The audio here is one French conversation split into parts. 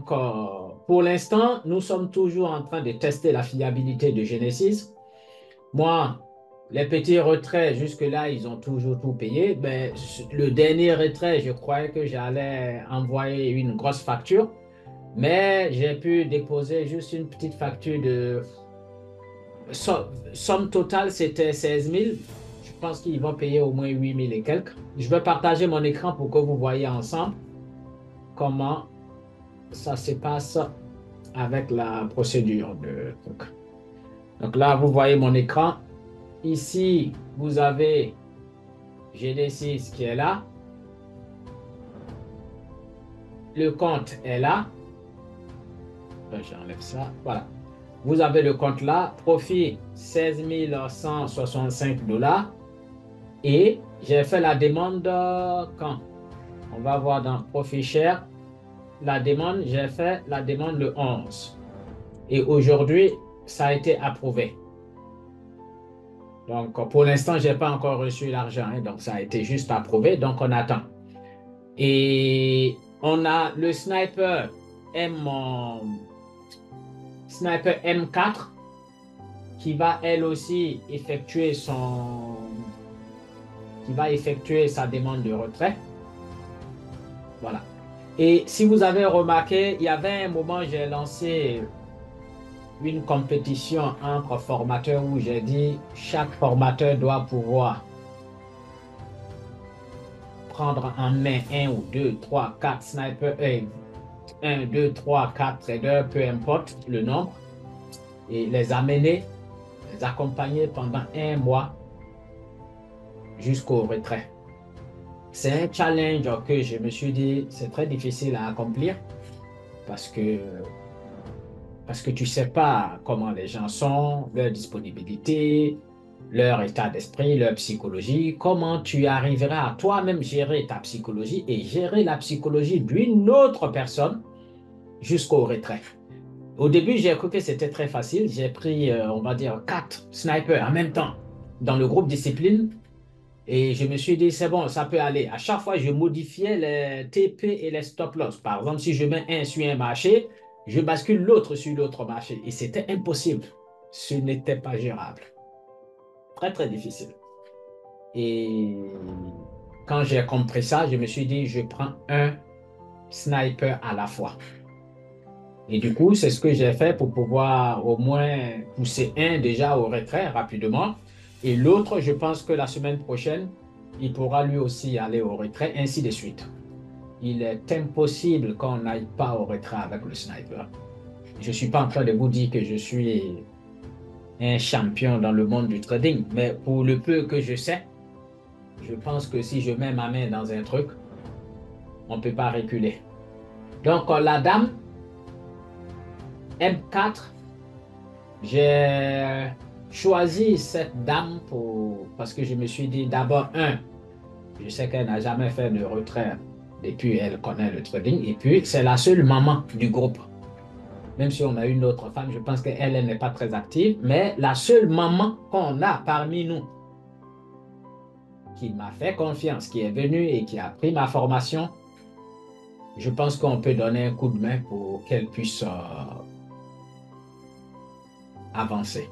Donc, pour l'instant, nous sommes toujours en train de tester la fiabilité de Genesis. Moi, les petits retraits, jusque-là, ils ont toujours tout payé. Mais le dernier retrait, je croyais que j'allais envoyer une grosse facture. Mais j'ai pu déposer juste une petite facture de... Somme totale, c'était 16 000. Je pense qu'ils vont payer au moins 8 000 et quelques. Je vais partager mon écran pour que vous voyez ensemble comment ça se passe avec la procédure de truc. Donc là, vous voyez mon écran. Ici, vous avez GD6 qui est là. Le compte est là. J'enlève ça. Voilà. Vous avez le compte là. Profit 16 165 $. Et j'ai fait la demande quand? On va voir dans Profit Share. La demande, j'ai fait la demande le 11. Et aujourd'hui, ça a été approuvé. Donc, pour l'instant, je n'ai pas encore reçu l'argent, hein, donc ça a été juste approuvé, donc on attend. Et on a le Sniper M4 qui va elle aussi effectuer sa demande de retrait. Voilà. Et si vous avez remarqué, il y avait un moment, j'ai lancé une compétition entre formateurs où j'ai dit chaque formateur doit pouvoir prendre en main un ou deux, trois, quatre snipers, un, deux, trois, quatre traders, peu importe le nombre, et les amener, les accompagner pendant un mois jusqu'au retrait. C'est un challenge que je me suis dit, c'est très difficile à accomplir parce que, parce que tu ne sais pas comment les gens sont, leur disponibilité, leur état d'esprit, leur psychologie, comment tu arriveras à toi-même gérer ta psychologie et gérer la psychologie d'une autre personne jusqu'au retrait. Au début, j'ai cru que c'était très facile. J'ai pris, on va dire, 4 snipers en même temps dans le groupe discipline et je me suis dit, c'est bon, ça peut aller. À chaque fois, je modifiais les TP et les stop-loss. Par exemple, si je mets un sur un marché, je bascule l'autre sur l'autre marché et c'était impossible. Ce n'était pas gérable. Très, très difficile. Et quand j'ai compris ça, je me suis dit, je prends un sniper à la fois. Et du coup, c'est ce que j'ai fait pour pouvoir au moins pousser un déjà au retrait rapidement. Et l'autre, je pense que la semaine prochaine, il pourra lui aussi aller au retrait, ainsi de suite. Il est impossible qu'on n'aille pas au retrait avec le sniper. Je ne suis pas en train de vous dire que je suis un champion dans le monde du trading, mais pour le peu que je sais, je pense que si je mets ma main dans un truc, on ne peut pas reculer. Donc, la dame M4, j'ai choisi cette dame parce que je me suis dit d'abord, je sais qu'elle n'a jamais fait de retrait depuis elle connaît le trading, et puis c'est la seule maman du groupe. Même si on a une autre femme, je pense qu'elle, elle n'est pas très active, mais la seule maman qu'on a parmi nous qui m'a fait confiance, qui est venue et qui a pris ma formation, je pense qu'on peut donner un coup de main pour qu'elle puisse avancer.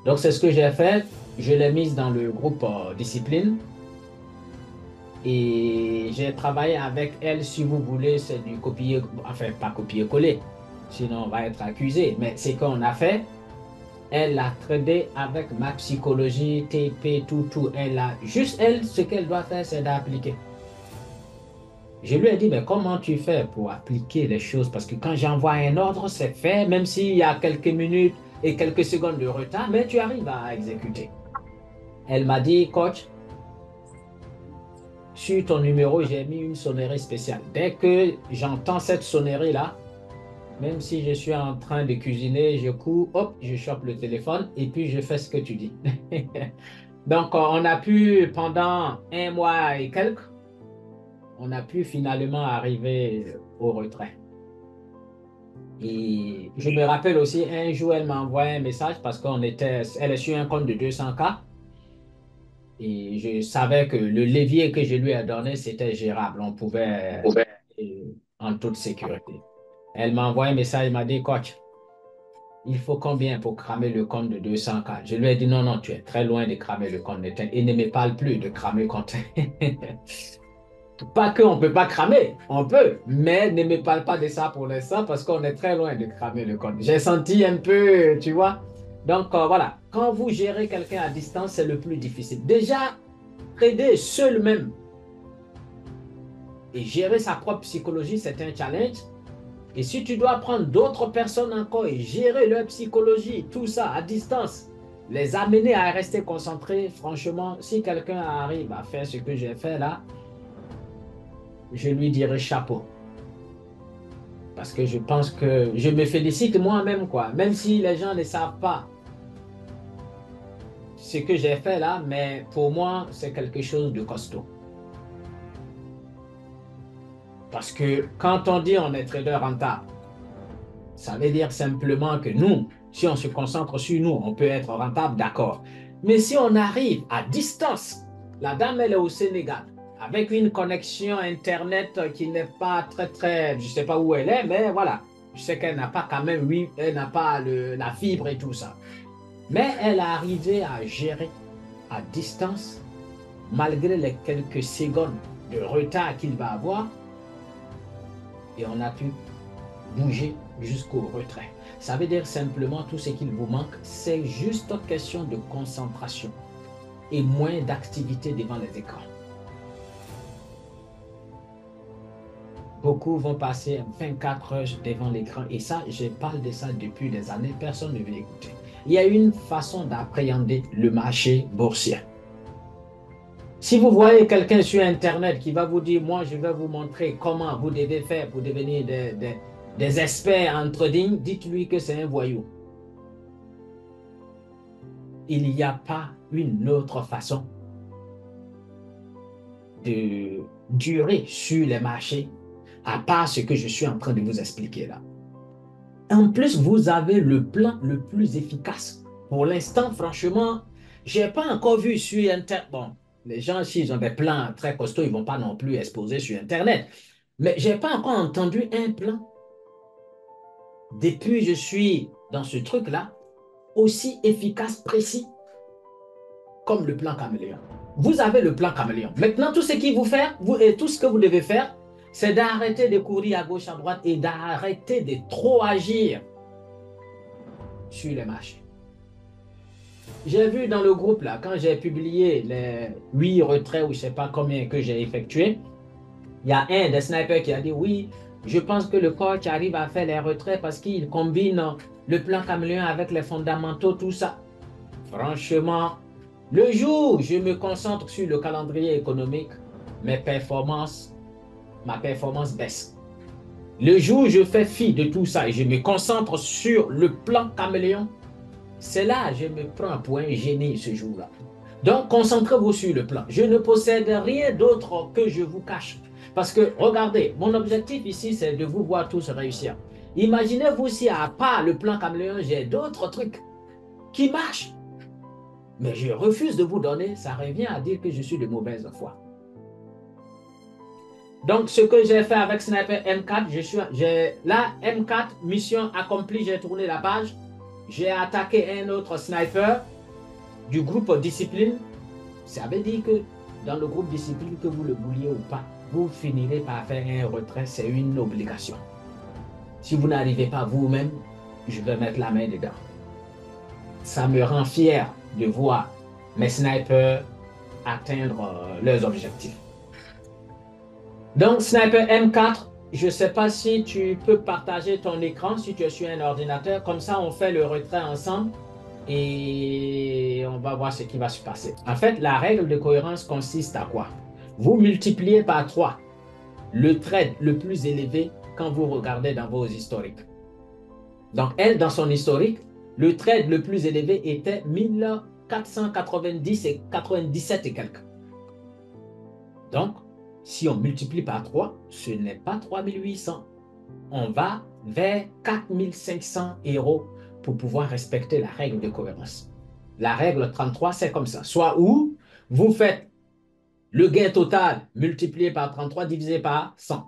Donc, c'est ce que j'ai fait. Je l'ai mise dans le groupe discipline et j'ai travaillé avec elle. Si vous voulez, c'est du copier, enfin, pas copier-coller, sinon on va être accusé. Mais c'est qu'on a fait. Elle a tradé avec ma psychologie, TP, tout, tout. Elle a juste elle, ce qu'elle doit faire, c'est d'appliquer. Je lui ai dit, mais comment tu fais pour appliquer les choses? Parce que quand j'envoie un ordre, c'est fait, même s'il y a quelques minutes et quelques secondes de retard, mais tu arrives à exécuter. Elle m'a dit, coach, sur ton numéro, j'ai mis une sonnerie spéciale. Dès que j'entends cette sonnerie-là, même si je suis en train de cuisiner, je cours, hop, je chope le téléphone et puis je fais ce que tu dis. Donc, on a pu, pendant un mois et quelques, on a pu finalement arriver au retrait. Et je me rappelle aussi, un jour, elle m'a envoyé un message parce elle est sur un compte de 200K. Et je savais que le levier que je lui ai donné, c'était gérable. On pouvait en toute sécurité. Elle m'a envoyé un message, elle m'a dit, coach, il faut combien pour cramer le compte de 200K? Je lui ai dit, non, non, tu es très loin de cramer le compte. Et ne me parle plus de cramer le compte. Pas qu'on ne peut pas cramer, on peut, mais ne me parle pas de ça pour l'instant parce qu'on est très loin de cramer le compte. J'ai senti un peu, tu vois. Donc voilà, quand vous gérez quelqu'un à distance, c'est le plus difficile. Déjà, trader seul même et gérer sa propre psychologie, c'est un challenge. Et si tu dois prendre d'autres personnes encore et gérer leur psychologie, tout ça à distance, les amener à rester concentrés, franchement, si quelqu'un arrive à faire ce que j'ai fait là, je lui dirais chapeau. Parce que je pense que je me félicite moi-même, quoi. Même si les gens ne savent pas ce que j'ai fait là, mais pour moi, c'est quelque chose de costaud. Parce que quand on dit on est trader rentable, ça veut dire simplement que nous, si on se concentre sur nous, on peut être rentable, d'accord. Mais si on arrive à distance, la dame, elle est au Sénégal, avec une connexion Internet qui n'est pas très, je ne sais pas où elle est, mais voilà. Je sais qu'elle n'a pas quand même, oui, elle n'a pas la fibre et tout ça. Mais elle a arrivé à gérer à distance, malgré les quelques secondes de retard qu'il va avoir, et on a pu bouger jusqu'au retrait. Ça veut dire simplement tout ce qu'il vous manque, c'est juste une question de concentration et moins d'activité devant les écrans. Beaucoup vont passer 24 heures devant l'écran et ça, je parle de ça depuis des années, personne ne veut écouter. Il y a une façon d'appréhender le marché boursier. Si vous voyez quelqu'un sur Internet qui va vous dire, moi, je vais vous montrer comment vous devez faire pour devenir des experts en trading, dites-lui que c'est un voyou. Il n'y a pas une autre façon de durer sur les marchés à part ce que je suis en train de vous expliquer là. En plus, vous avez le plan le plus efficace. Pour l'instant, franchement, je n'ai pas encore vu sur Internet. Bon, les gens, s'ils ont des plans très costauds, ils ne vont pas non plus exposer sur Internet. Mais je n'ai pas encore entendu un plan, depuis que je suis dans ce truc-là, aussi efficace, précis, comme le plan caméléon. Vous avez le plan caméléon. Maintenant, tout ce qu'il vous fait, et tout ce que vous devez faire, c'est d'arrêter de courir à gauche, à droite et d'arrêter de trop agir sur les marchés. J'ai vu dans le groupe, là, quand j'ai publié les 8 retraits ou je ne sais pas combien que j'ai effectués, il y a un des snipers qui a dit, oui, je pense que le coach arrive à faire les retraits parce qu'il combine le plan caméléon avec les fondamentaux, tout ça. Franchement, le jour où je me concentre sur le calendrier économique, ma performance baisse. Le jour où je fais fi de tout ça et je me concentre sur le plan caméléon, c'est là que je me prends pour un génie ce jour-là. Donc, concentrez-vous sur le plan. Je ne possède rien d'autre que je vous cache. Parce que, regardez, mon objectif ici, c'est de vous voir tous réussir. Imaginez-vous si, à part le plan caméléon, j'ai d'autres trucs qui marchent. Mais je refuse de vous donner, ça revient à dire que je suis de mauvaise foi. Donc, ce que j'ai fait avec Sniper M4, là, M4, mission accomplie, j'ai tourné la page. J'ai attaqué un autre sniper du groupe Discipline. Ça veut dire que dans le groupe Discipline, que vous le vouliez ou pas, vous finirez par faire un retrait, c'est une obligation. Si vous n'arrivez pas vous-même, je vais mettre la main dedans. Ça me rend fier de voir mes snipers atteindre leurs objectifs. Donc, Sniper M4, je ne sais pas si tu peux partager ton écran, si tu es sur un ordinateur. Comme ça, on fait le retrait ensemble et on va voir ce qui va se passer. En fait, la règle de cohérence consiste à quoi? Vous multipliez par 3 le trade le plus élevé quand vous regardez dans vos historiques. Donc, elle, dans son historique, le trade le plus élevé était 1490 et 97 et quelques. Donc, si on multiplie par 3, ce n'est pas 3800. On va vers 4500 € pour pouvoir respecter la règle de cohérence. La règle 33, c'est comme ça. Soit où vous faites le gain total multiplié par 33 divisé par 100.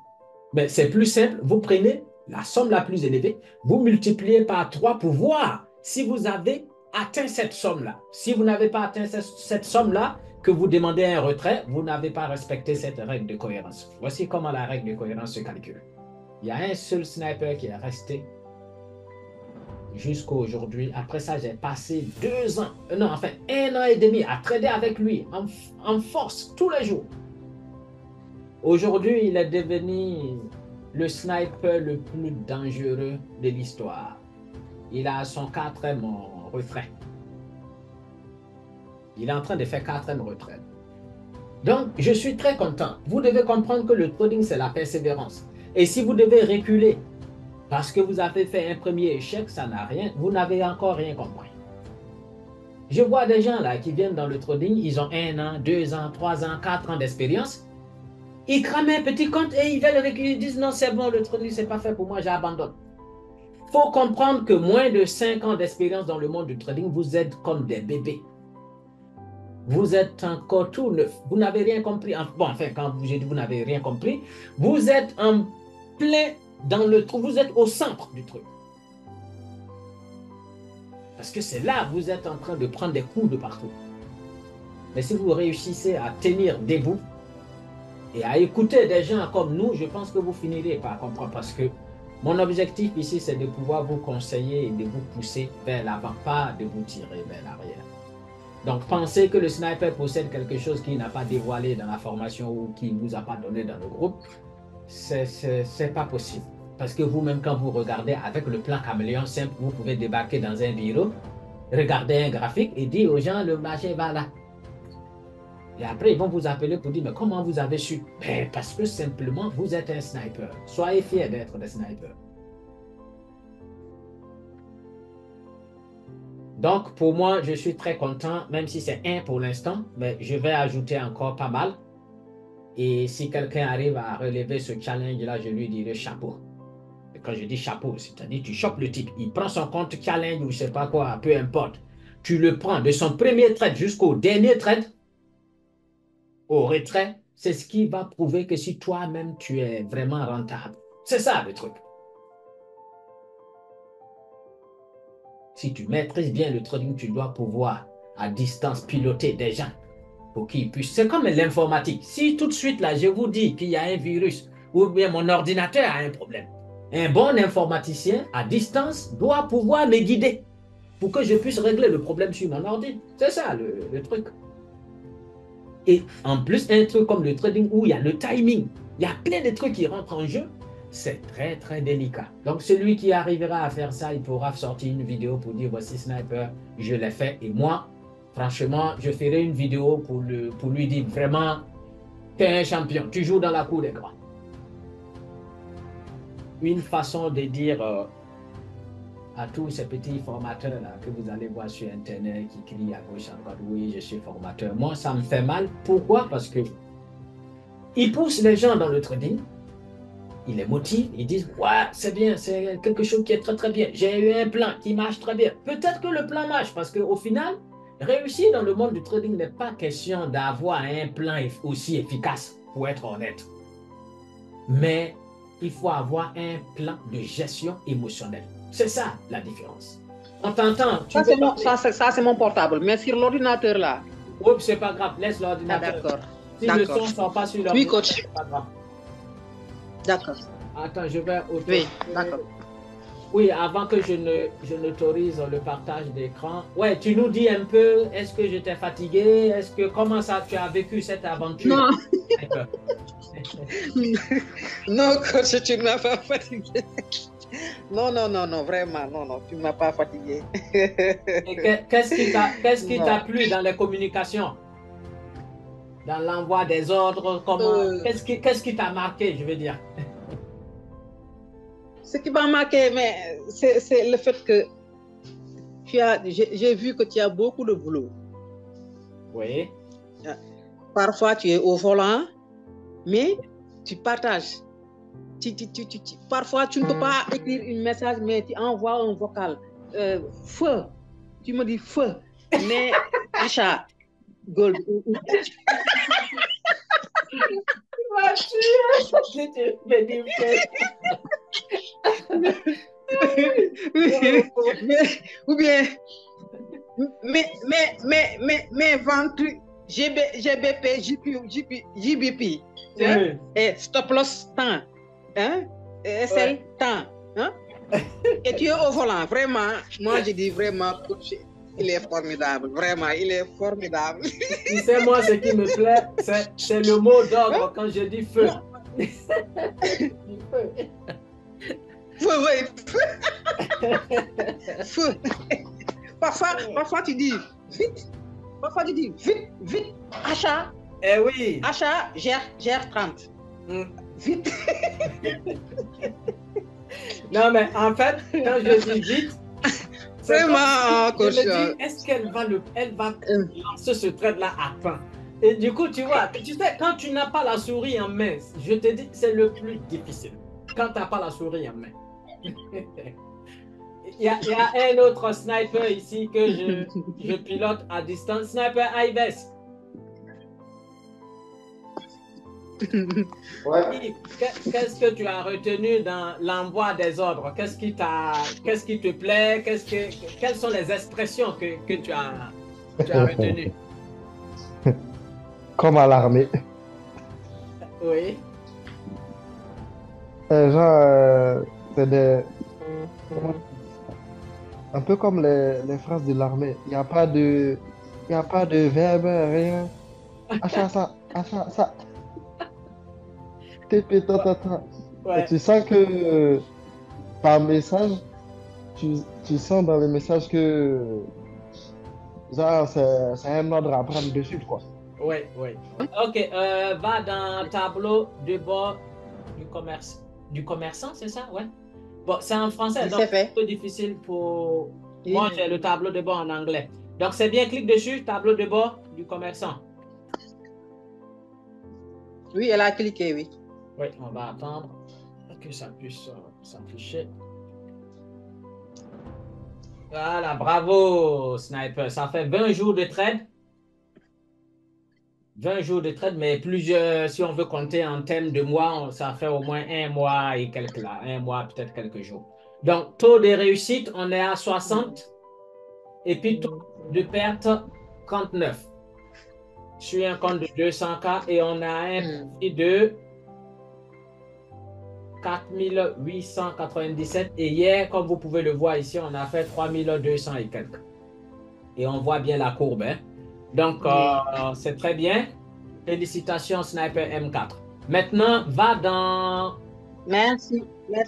Mais c'est plus simple, vous prenez la somme la plus élevée, vous multipliez par 3 pour voir si vous avez atteint cette somme-là. Si vous n'avez pas atteint cette somme-là, que vous demandez un retrait, vous n'avez pas respecté cette règle de cohérence. Voici comment la règle de cohérence se calcule. Il y a un seul sniper qui est resté jusqu'à aujourd'hui. Après ça, j'ai passé 2 ans, non, enfin 1 an et demi à trader avec lui en force tous les jours. Aujourd'hui, il est devenu le sniper le plus dangereux de l'histoire. Il a son 4e retrait. Il est en train de faire 4e retrait. Donc, je suis très content. Vous devez comprendre que le trading, c'est la persévérance. Et si vous devez reculer parce que vous avez fait un premier échec, ça n'a rien, vous n'avez encore rien compris. Je vois des gens là qui viennent dans le trading, ils ont 1 an, 2 ans, 3 ans, 4 ans d'expérience. Ils crament un petit compte et ils veulent reculer, ils disent non, c'est bon, le trading, c'est pas fait pour moi, j'abandonne. Il faut comprendre que moins de 5 ans d'expérience dans le monde du trading, vous êtes comme des bébés. Vous êtes encore tout neuf. Vous n'avez rien compris. Bon, enfin, quand j'ai dit vous n'avez rien compris, vous êtes en plein dans le trou. Vous êtes au centre du truc. Parce que c'est là que vous êtes en train de prendre des coups de partout. Mais si vous réussissez à tenir debout et à écouter des gens comme nous, je pense que vous finirez par comprendre. Parce que mon objectif ici, c'est de pouvoir vous conseiller et de vous pousser vers l'avant, pas de vous tirer vers l'arrière. Donc, pensez que le sniper possède quelque chose qu'il n'a pas dévoilé dans la formation ou qu'il ne vous a pas donné dans le groupe, c'est pas possible. Parce que vous-même, quand vous regardez avec le plan caméléon simple, vous pouvez débarquer dans un bureau, regarder un graphique et dire aux gens, le marché va là. Et après, ils vont vous appeler pour dire, mais comment vous avez su? Ben, parce que simplement, vous êtes un sniper. Soyez fiers d'être des snipers. Donc, pour moi, je suis très content, même si c'est 1 pour l'instant, mais je vais ajouter encore pas mal. Et si quelqu'un arrive à relever ce challenge-là, je lui dirai chapeau. Et quand je dis chapeau, c'est-à-dire tu chopes le type, il prend son compte challenge ou je ne sais pas quoi, peu importe. Tu le prends de son premier trade jusqu'au dernier trade, au retrait, c'est ce qui va prouver que si toi-même tu es vraiment rentable. C'est ça le truc. Si tu maîtrises bien le trading, tu dois pouvoir à distance piloter des gens pour qu'ils puissent. C'est comme l'informatique. Si tout de suite là, je vous dis qu'il y a un virus ou bien mon ordinateur a un problème, un bon informaticien à distance doit pouvoir me guider pour que je puisse régler le problème sur mon ordi. C'est ça le truc. Et en plus, un truc comme le trading où il y a le timing, il y a plein de trucs qui rentrent en jeu. C'est très, très délicat. Donc, celui qui arrivera à faire ça, il pourra sortir une vidéo pour dire, voici Sniper, je l'ai fait. Et moi, franchement, je ferai une vidéo pour lui dire vraiment, tu es un champion, tu joues dans la cour des grands. Une façon de dire à tous ces petits formateurs-là que vous allez voir sur Internet qui crient à gauche, à droite, oui, je suis formateur. Moi, ça me fait mal. Pourquoi? Parce que ils poussent les gens dans le trading. Ils les motivent, ils disent « Ouais, c'est bien, c'est quelque chose qui est très très bien. J'ai eu un plan qui marche très bien. » Peut-être que le plan marche parce qu'au final, réussir dans le monde du trading n'est pas question d'avoir un plan aussi efficace, pour être honnête. Mais il faut avoir un plan de gestion émotionnelle. C'est ça la différence. On t'entend. Ça, c'est mon portable. Mais sur l'ordinateur là. Oups, c'est pas grave, laisse l'ordinateur. Ah, d'accord. Si le son ne sort pas sur l'ordinateur, oui, coach. c'est pas grave. D'accord. Attends, je vais oui, d'accord. Oui, avant que je n'autorise le partage d'écran. Ouais, tu nous dis un peu, est-ce que j'étais fatigué? Comment ça tu as vécu cette aventure? Non. Non, coach, tu ne m'as pas fatigué. Non, vraiment, non, tu ne m'as pas fatigué. Qu'est-ce qui t'a plu dans les communications? Dans l'envoi des ordres, qu'est-ce qui t'a marqué, je veux dire? Ce qui m'a marqué, mais c'est le fait que j'ai vu que tu as beaucoup de boulot. Oui. Parfois, tu es au volant, mais tu partages. Parfois, tu ne peux pas écrire un message, mais tu envoies un vocal. Feu. Tu me dis feu. Mais, achat, gold. Ou bien, mes ventes GBP, JBP, hein? Et stop loss temps, hein? SL temps, hein? Et tu es au volant, vraiment. Moi, je dis vraiment, il est formidable, vraiment, il est formidable. Tu sais, moi, ce qui me plaît, c'est le mot d'ordre quand je dis feu. Feu, oui. Feu. Parfois, tu dis vite. Parfois, tu dis vite, vite. Achat. Eh oui. Achat, gère 30. Vite. Non, mais en fait, quand je dis vite, vraiment, je me dis, est-ce qu'elle va lancer ce trade-là à temps? Et du coup, tu vois, tu sais, quand tu n'as pas la souris en main, je te dis, c'est le plus difficile. Quand tu n'as pas la souris en main. Il y a un autre sniper ici que je pilote à distance. Sniper Ives. Ouais. Qu'est-ce que tu as retenu dans l'envoi des ordres? Qu'est-ce qui te plaît? Quelles sont les expressions que tu as retenues? Comme à l'armée. Oui. C'est un peu comme les phrases de l'armée. Il n'y a pas de verbe, rien. Achat, ça. TP, ta. Ouais. Et tu sens que par message, tu sens dans le message que genre, c'est un ordre à prendre dessus, quoi. Oui. Ok, va dans tableau de bord du commerçant, c'est ça? Ouais. Bon, c'est en français, donc c'est un peu difficile pour moi, j'ai le tableau de bord en anglais. Donc, c'est bien, clique dessus, tableau de bord du commerçant. Oui, elle a cliqué, oui. Oui, on va attendre que ça puisse s'afficher. Voilà, bravo, Sniper. Ça fait 20 jours de trade. 20 jours de trade, mais plusieurs, si on veut compter en termes de mois, ça fait au moins un mois et quelques là. Un mois, peut-être quelques jours. Donc, taux de réussite, on est à 60. Et puis, taux de perte, 39. Sur un compte de 200K et on a un prix de 4897. Et hier, comme vous pouvez le voir ici, on a fait 3200 et quelques. Et on voit bien la courbe. Hein? Donc, c'est très bien. Félicitations, Sniper M4. Maintenant, va dans Merci.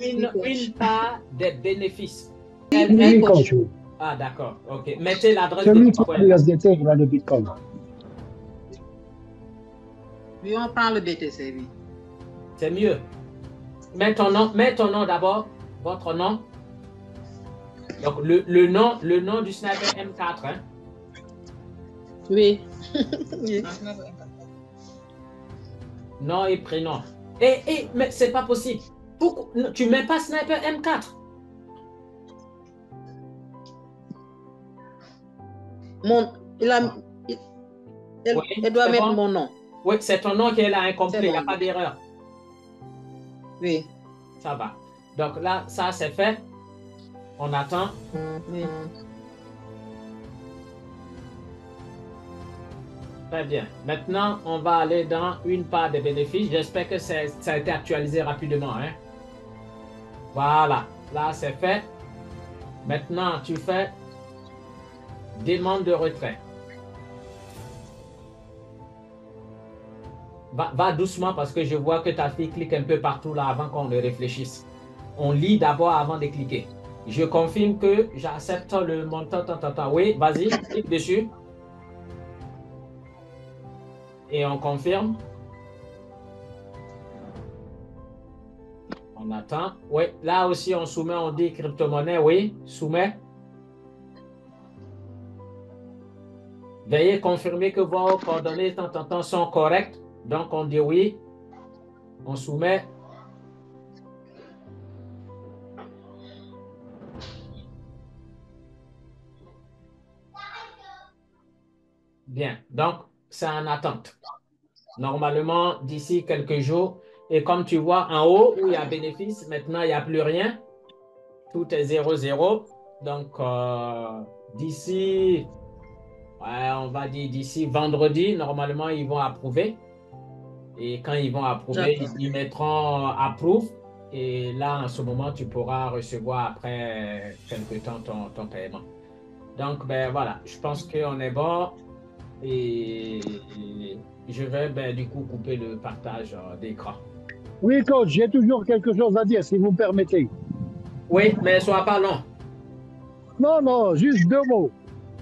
une part des bénéfices. Oui, coach. Ah, d'accord. OK. Mettez l'adresse C'est de lui qui a le USDT et le Bitcoin. Oui, on prend le BTC, oui. C'est mieux. Mets ton nom d'abord, votre nom. Donc, le nom du Sniper M4. Hein? Oui. Nom et prénom. Mais c'est pas possible. Pourquoi tu ne mets pas Sniper M4? Elle doit mettre mon nom. Oui, c'est ton nom qui est là incomplet, il n'y a pas d'erreur. Oui. Ça va. Donc là, ça c'est fait. On attend. Oui. Très bien. Maintenant, on va aller dans une part des bénéfices. J'espère que ça a été actualisé rapidement. Hein? Voilà. Là, c'est fait. Maintenant, tu fais demande de retrait. Va doucement parce que je vois que ta fille clique un peu partout là avant qu'on ne réfléchisse. On lit d'abord avant de cliquer. Je confirme que j'accepte le montant. Oui, vas-y, clique dessus. Et on confirme. On attend. Oui, là aussi on soumet, on dit crypto-monnaie. Oui, soumet. Veuillez confirmer que vos coordonnées sont correctes. Donc on dit oui. On soumet. Bien, donc c'est en attente. Normalement, d'ici quelques jours, et comme tu vois en haut où il y a bénéfice, maintenant il n'y a plus rien. Tout est 0-0. Donc, d'ici, ouais, on va dire d'ici vendredi, normalement, ils vont approuver. Et quand ils vont approuver, D'accord. ils mettront approuve. Et là, en ce moment, tu pourras recevoir après quelque temps ton paiement. Donc, ben voilà, je pense qu'on est bon. Et je vais ben, du coup couper le partage d'écran. Oui, coach, j'ai toujours quelque chose à dire, si vous me permettez. Oui, mais sois pas long. Non, non, juste 2 mots.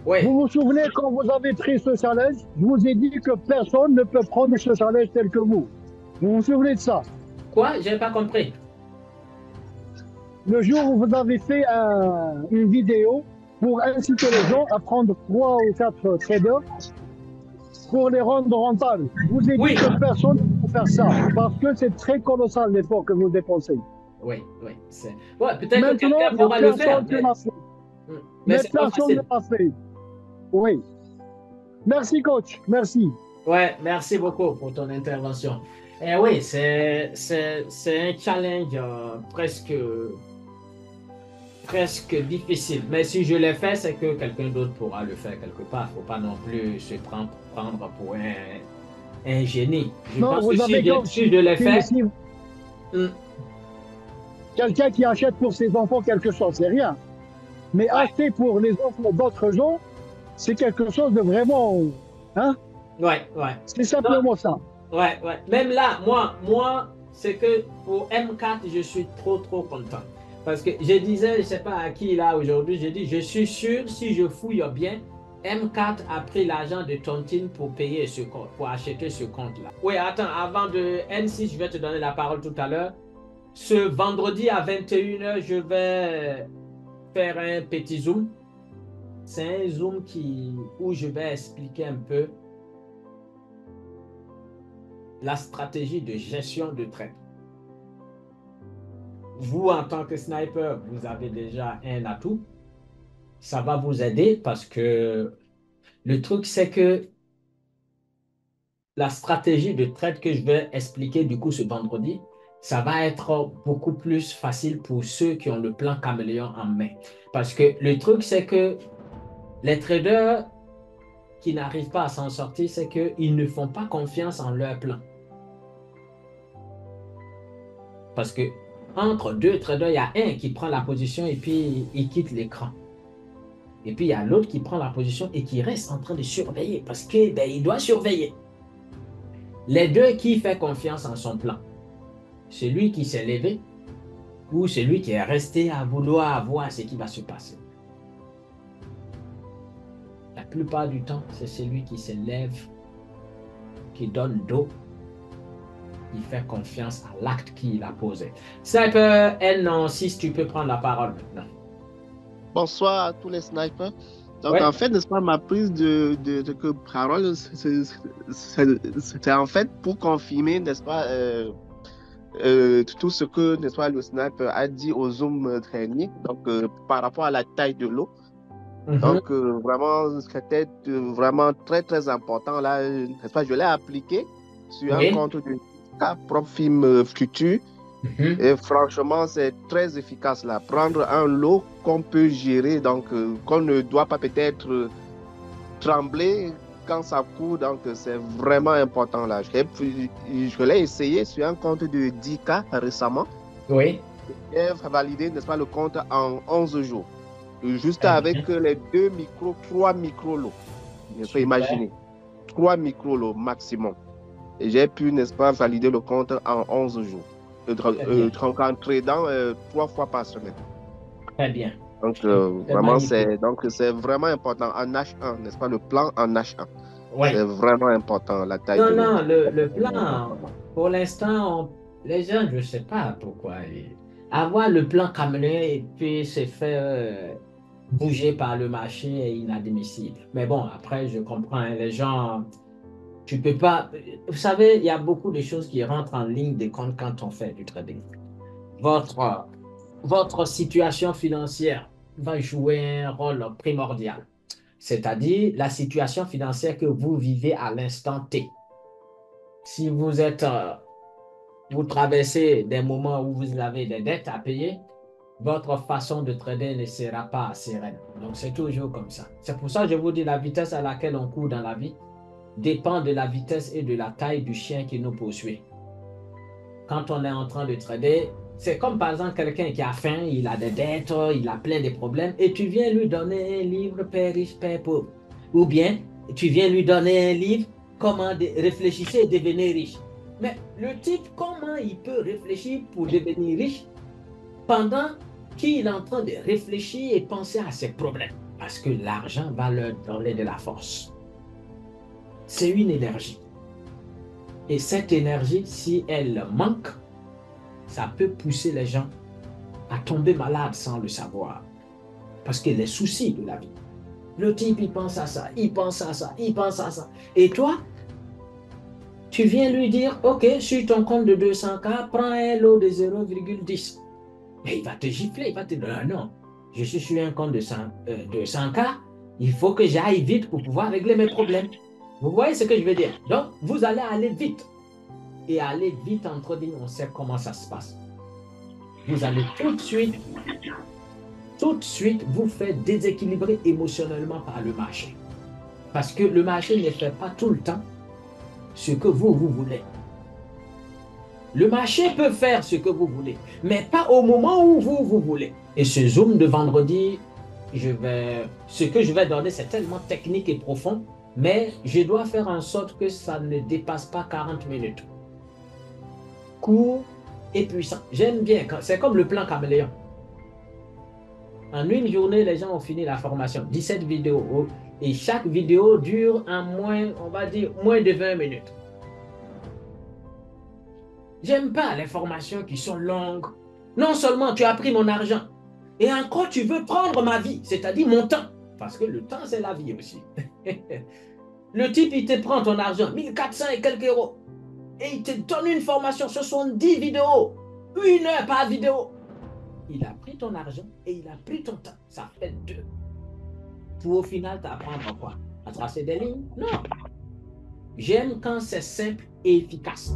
Oui. Vous vous souvenez quand vous avez pris ce challenge, je vous ai dit que personne ne peut prendre ce challenge tel que vous. Vous vous souvenez de ça? Quoi? J'ai pas compris. Le jour où vous avez fait une vidéo pour inciter les gens à prendre 3 ou 4 traders pour les rendre rentables. Je vous ai Oui. dit que personne ne peut faire ça parce que c'est très colossal l'effort que vous dépensez. Oui, oui. Ouais, peut-être que Maintenant, quelqu'un il n'y a pourra le faire. personne qui l'a fait. Mais Mais c'est pas personne ne facile. l'a fait. Oui. Merci, coach. Merci. Ouais, merci beaucoup pour ton intervention. Et oui, c'est un challenge presque difficile. Mais si je l'ai fait, c'est que quelqu'un d'autre pourra le faire quelque part. Il ne faut pas non plus se prendre pour un génie. Je Non, pense que vous avez si je l'ai fait, si quelqu'un qui achète pour ses enfants quelque chose, c'est rien. Mais Ouais. acheter pour les enfants d'autres gens, c'est quelque chose de vraiment. Hein? ouais, ouais. C'est simplement ça. Ouais, ouais. Même là, moi, c'est que pour M4, je suis trop content. Parce que je disais, je ne sais pas à qui là aujourd'hui, je dis, je suis sûr, si je fouille bien, M4 a pris l'argent de Tontine pour payer ce compte, pour acheter ce compte-là. Oui, attends, avant de N6, je vais te donner la parole tout à l'heure. Ce vendredi à 21h, je vais faire un petit zoom. C'est un zoom où je vais expliquer un peu la stratégie de gestion de trade. Vous, en tant que sniper, vous avez déjà un atout. Ça va vous aider parce que le truc, c'est que la stratégie de trade que je vais expliquer du coup ce vendredi, ça va être beaucoup plus facile pour ceux qui ont le plan caméléon en main. Parce que le truc, c'est que les traders qui n'arrivent pas à s'en sortir, c'est qu'ils ne font pas confiance en leur plan. Parce que entre deux traders, il y a un qui prend la position et puis il quitte l'écran. Et puis il y a l'autre qui prend la position et qui reste en train de surveiller parce que ben, il doit surveiller. Les deux qui fait confiance en son plan. Celui qui s'est levé ou celui qui est resté à vouloir voir ce qui va se passer. La plupart du temps, c'est celui qui se lève, qui donne dos, qui fait confiance à l'acte qu'il a posé. Sniper N6, tu peux prendre la parole maintenant. Bonsoir à tous les snipers. Donc, Ouais. en fait, n'est-ce pas, ma prise de parole, c'est en fait pour confirmer, n'est-ce pas, tout ce que, n'est-ce pas, le sniper a dit au Zoom training, donc par rapport à la taille de l'eau. Donc, vraiment, c'était vraiment très important. Là, n'est-ce pas, je l'ai appliqué sur un compte de propre film futur. Et franchement, c'est très efficace là. Prendre un lot qu'on peut gérer, donc qu'on ne doit pas peut-être trembler quand ça court. Donc, c'est vraiment important là. Je l'ai essayé sur un compte de 10K récemment. Oui. J'ai validé, n'est-ce pas, le compte en 11 jours. Juste avec les 3 micro-lots. Il faut imaginer. 3 micro-lots maximum. Et j'ai pu, n'est-ce pas, valider le compte en 11 jours. En tradant 3 fois par semaine. Très bien. Donc, vraiment, c'est vraiment important en H1, n'est-ce pas, le plan en H1. Ouais. C'est vraiment important, la taille de l'eau. Non, le plan, pour l'instant, les gens, je ne sais pas pourquoi. Avoir le plan caméléon et puis se faire bouger par le marché est inadmissible. Mais bon, après, je comprends, hein, les gens, tu peux pas. Vous savez, il y a beaucoup de choses qui rentrent en ligne de compte quand on fait du trading. Votre situation financière va jouer un rôle primordial, c'est-à-dire la situation financière que vous vivez à l'instant T. Si vous traversez des moments où vous avez des dettes à payer, votre façon de trader ne sera pas sereine. Donc, c'est toujours comme ça. C'est pour ça que je vous dis, la vitesse à laquelle on court dans la vie dépend de la vitesse et de la taille du chien qui nous poursuit. Quand on est en train de trader, c'est comme par exemple quelqu'un qui a faim, il a des dettes, il a plein de problèmes, et tu viens lui donner un livre Père riche, Père pauvre. Ou bien, tu viens lui donner un livre Comment réfléchir et devenir riche. Mais le type, comment il peut réfléchir pour devenir riche pendant qu'il est en train de réfléchir et penser à ses problèmes? Parce que l'argent va leur donner de la force. C'est une énergie. Et cette énergie, si elle manque, ça peut pousser les gens à tomber malades sans le savoir. Parce que les soucis de la vie. Le type, il pense à ça, il pense à ça, il pense à ça. Et toi, tu viens lui dire, OK, sur ton compte de 200K, prends un lot de 0,10. Et il va te gifler, il va te dire, non, je suis sur un compte de 100K, il faut que j'aille vite pour pouvoir régler mes problèmes. Vous voyez ce que je veux dire? Donc, vous allez aller vite. Et aller vite entre nous, on sait comment ça se passe. Vous allez tout de suite, vous faire déséquilibrer émotionnellement par le marché. Parce que le marché ne fait pas tout le temps ce que vous voulez. Le marché peut faire ce que vous voulez, mais pas au moment où vous voulez. Et ce Zoom de vendredi, ce que je vais donner, c'est tellement technique et profond, mais je dois faire en sorte que ça ne dépasse pas 40 minutes. Court et puissant. J'aime bien, c'est comme le plan caméléon. En une journée, les gens ont fini la formation. 17 vidéos. Et chaque vidéo dure on va dire, moins de 20 minutes. J'aime pas les formations qui sont longues. Non seulement tu as pris mon argent, et encore tu veux prendre ma vie, c'est-à-dire mon temps. Parce que le temps, c'est la vie aussi. Le type, il te prend ton argent, 1400 et quelques euros. Et il te donne une formation, 70 vidéos, 1 heure par vidéo. Il a pris ton argent et il a pris ton temps. Ça fait 2. Pour au final t'apprendre quoi? À tracer des lignes? Non. J'aime quand c'est simple et efficace.